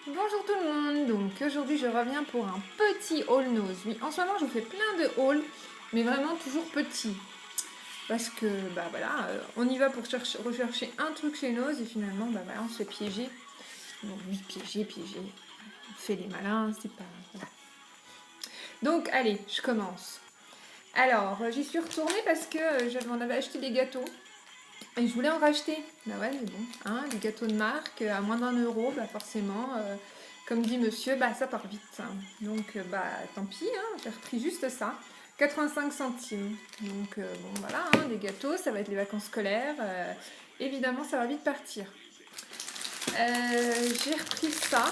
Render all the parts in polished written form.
Bonjour tout le monde, donc aujourd'hui je reviens pour un petit haul Nose. Oui, en ce moment je vous fais plein de hauls, mais vraiment toujours petits. Parce que bah voilà, on y va pour rechercher un truc chez Nose et finalement bah voilà, on se fait piéger. Bon oui, piéger. On fait les malins, c'est pas. Voilà. Donc allez, je commence. Alors, j'y suis retournée parce que j'en avais acheté des gâteaux. Et je voulais en racheter. Bah ouais, mais bon, hein, des gâteaux de marque à moins d'1 euro, bah forcément, comme dit monsieur, bah ça part vite, hein. Donc bah tant pis, hein, j'ai repris juste ça. 85 centimes. Donc bon voilà, hein, des gâteaux, ça va être les vacances scolaires. Évidemment, ça va vite partir. J'ai repris ça.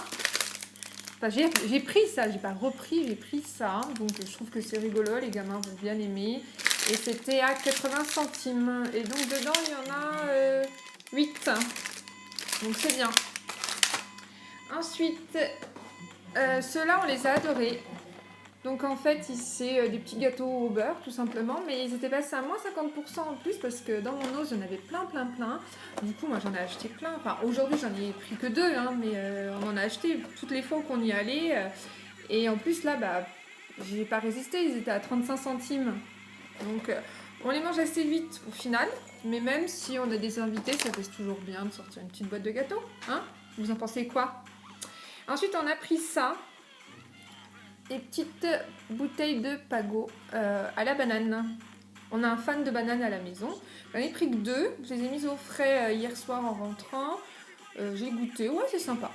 Enfin, j'ai pris ça, j'ai pas repris, j'ai pris ça. Donc je trouve que c'est rigolo, les gamins vont bien aimer. Et c'était à 80 centimes. Et donc dedans, il y en a 8. Donc c'est bien. Ensuite, ceux-là, on les a adorés. Donc en fait, c'est des petits gâteaux au beurre, tout simplement. Mais ils étaient passés à moins 50% en plus parce que dans mon os, j'en avais plein. Du coup, moi, j'en ai acheté plein. Enfin, aujourd'hui, j'en ai pris que 2, hein, mais on en a acheté toutes les fois qu'on y allait. Et en plus, là, bah, j'ai pas résisté. Ils étaient à 35 centimes. Donc, on les mange assez vite au final. Mais même si on a des invités, ça reste toujours bien de sortir une petite boîte de gâteaux. Hein? Vous en pensez quoi? Ensuite, on a pris ça. Des petites bouteilles de Pago à la banane. On a un fan de banane à la maison. J'en ai pris que 2. Je les ai mises au frais hier soir en rentrant. J'ai goûté. Ouais, c'est sympa.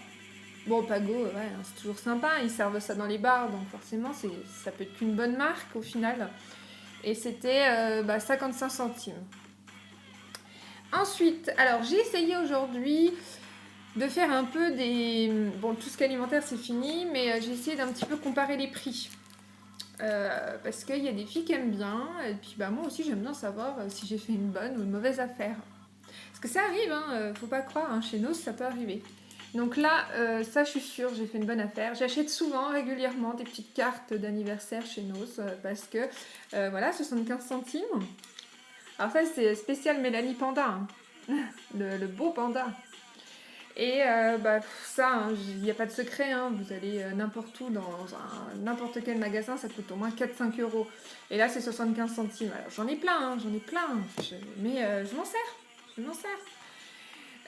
Bon, Pago, ouais, c'est toujours sympa. Ils servent ça dans les bars, donc forcément, ça peut être qu'une bonne marque au final. Et c'était 55 centimes. Ensuite, alors j'ai essayé aujourd'hui de faire un peu des... Bon, tout ce qui est alimentaire, c'est fini, mais j'ai essayé d'un petit peu comparer les prix. Parce qu'il y a des filles qui aiment bien, et puis bah, moi aussi j'aime bien savoir si j'ai fait une bonne ou une mauvaise affaire. Parce que ça arrive, hein, faut pas croire, hein, chez nous ça peut arriver. Donc là, ça je suis sûre, j'ai fait une bonne affaire. J'achète souvent, régulièrement, des petites cartes d'anniversaire chez nous, parce que voilà, 75 centimes. Alors ça c'est spécial Mélanie Panda, hein. le beau panda. Et ça, il n'y a pas de secret, hein, vous allez n'importe où, dans n'importe quel magasin, ça coûte au moins 4-5 euros. Et là, c'est 75 centimes. Alors j'en ai plein, hein, mais je m'en sers. Je m'en sers.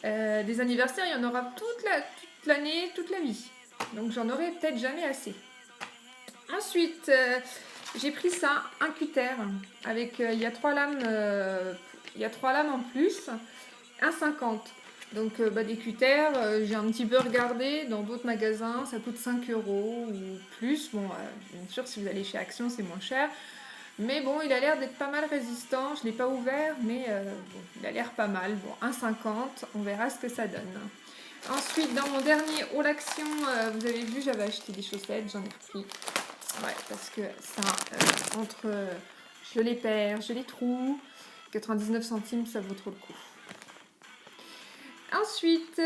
Des anniversaires, il y en aura toute l'année, toute la vie. Donc j'en aurai peut-être jamais assez. Ensuite, j'ai pris ça, un cutter, avec, il y a 3 lames, il y a 3 lames en plus, 1,50. Donc des cutters, j'ai un petit peu regardé dans d'autres magasins, ça coûte 5 euros ou plus. Bon, bien sûr, si vous allez chez Action, c'est moins cher. Mais bon, il a l'air d'être pas mal résistant. Je ne l'ai pas ouvert, mais bon, il a l'air pas mal. Bon, 1,50, on verra ce que ça donne. Ensuite, dans mon dernier haul action, vous avez vu, j'avais acheté des chaussettes, j'en ai repris. Ouais, parce que ça, entre je les perds, je les trouve, 99 centimes, ça vaut trop le coup. Ensuite,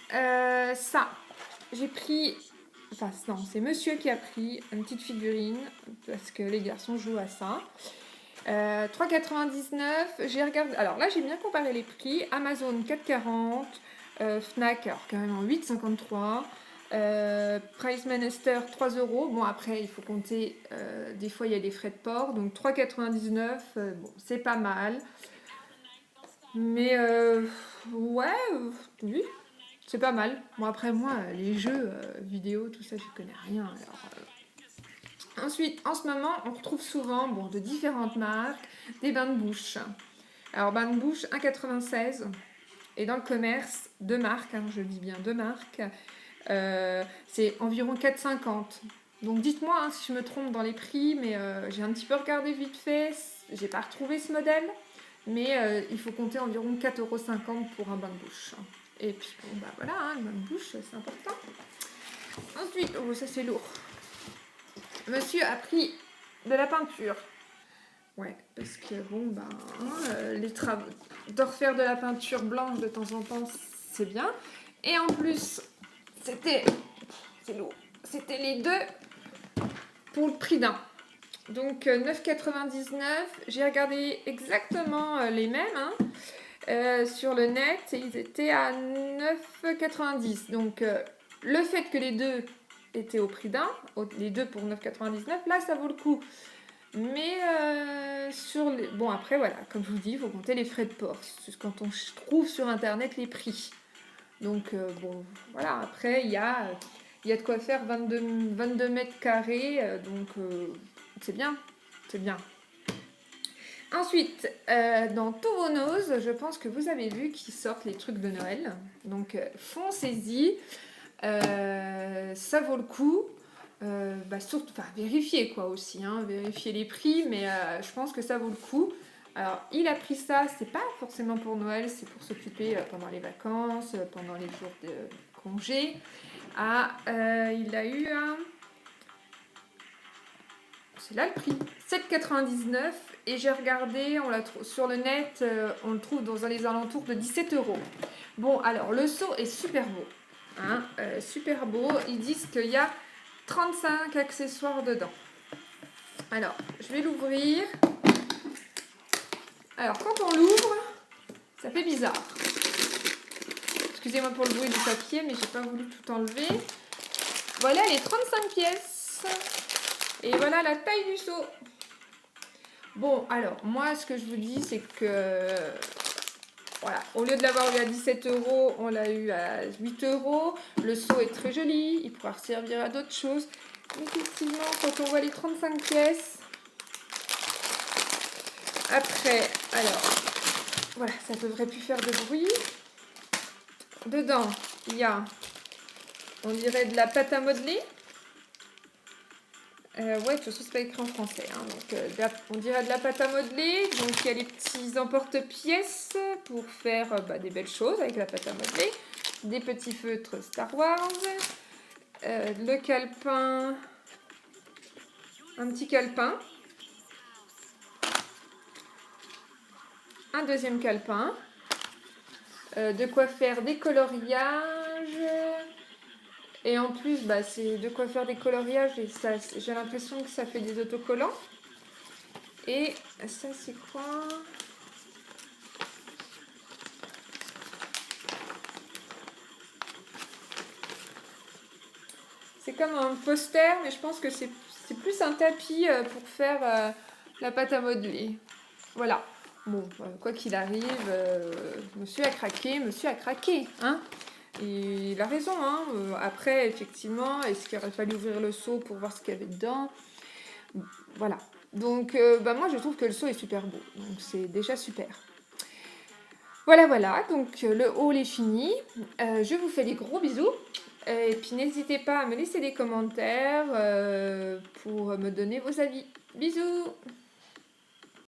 ça, j'ai pris, enfin non, c'est monsieur qui a pris une petite figurine, parce que les garçons jouent à ça. 3,99, j'ai regardé, alors là j'ai bien comparé les prix, Amazon 4,40, Fnac, alors quand même en 8,53, Price Manchester 3 euros, bon après il faut compter, des fois il y a des frais de port, donc 3,99, bon c'est pas mal. Mais ouais, oui, c'est pas mal. Bon, après, moi, les jeux vidéo, tout ça, je connais rien. Alors, ensuite, en ce moment, on retrouve souvent de différentes marques des bains de bouche. Alors, bain de bouche 1,96. Et dans le commerce, 2 marques, hein, je dis bien 2 marques, c'est environ 4,50. Donc dites-moi hein, si je me trompe dans les prix, mais j'ai un petit peu regardé vite fait, j'ai pas retrouvé ce modèle. Mais il faut compter environ 4,50 € pour un bain de bouche. Et puis bon bah voilà, hein, le bain de bouche c'est important. Ensuite, oh ça c'est lourd. Monsieur a pris de la peinture. Ouais, parce que bon bah les travaux de refaire de la peinture blanche de temps en temps c'est bien. Et en plus c'est lourd. C'était les 2 pour le prix d'un. Donc 9,99. J'ai regardé exactement les mêmes. Hein. Sur le net, ils étaient à 9,90. Donc Le fait que les deux étaient au prix d'un, les deux pour 9,99, là ça vaut le coup. Mais bon, après voilà, comme je vous dis, il faut compter les frais de port. C'est quand on trouve sur internet les prix. Donc bon, voilà, après il y a de quoi faire 22 mètres carrés, donc c'est bien, c'est bien. Ensuite, dans tous vos noses, je pense que vous avez vu qu'ils sortent les trucs de Noël. Donc foncez-y, ça vaut le coup. Surtout, vérifiez quoi aussi, hein, vérifiez les prix, mais je pense que ça vaut le coup. Alors, il a pris ça, c'est pas forcément pour Noël, c'est pour s'occuper pendant les vacances, pendant les jours de congé. Il a eu un... C'est là le prix, 7,99 et j'ai regardé, sur le net, on le trouve dans les alentours de 17 €. Bon, alors le seau est super beau, hein, super beau. Ils disent qu'il y a 35 accessoires dedans. Alors, je vais l'ouvrir. Alors, quand on l'ouvre, ça fait bizarre. Excusez-moi pour le bruit du papier, mais j'ai pas voulu tout enlever. Voilà les 35 pièces. Et voilà la taille du seau. Bon, alors, moi, ce que je vous dis, c'est que... Voilà, au lieu de l'avoir eu à 17 €, on l'a eu à 8 €. Le seau est très joli, il pourra servir à d'autres choses. Mais effectivement, quand on voit les 35 pièces... Après, alors, voilà, ça ne devrait plus faire de bruit. Dedans, il y a, on dirait de la pâte à modeler. Ouais, de toute façon, c'est pas écrit en français. Hein, donc, on dirait de la pâte à modeler. Donc, il y a les petits emporte-pièces pour faire des belles choses avec la pâte à modeler. Des petits feutres Star Wars. Le calepin. Un petit calepin. Un deuxième calepin. De quoi faire des coloriages. Et en plus, c'est de quoi faire des coloriages et ça, j'ai l'impression que ça fait des autocollants. Et ça, c'est quoi? C'est comme un poster, mais je pense que c'est plus un tapis pour faire la pâte à modeler. Voilà. Bon, quoi qu'il arrive, monsieur a craqué, hein. Et il a raison, hein. Après, effectivement, est-ce qu'il aurait fallu ouvrir le seau pour voir ce qu'il y avait dedans? Voilà. Donc, moi, je trouve que le seau est super beau. Donc, c'est déjà super. Voilà. Donc, le haul est fini. Je vous fais des gros bisous. Et puis, n'hésitez pas à me laisser des commentaires pour me donner vos avis. Bisous!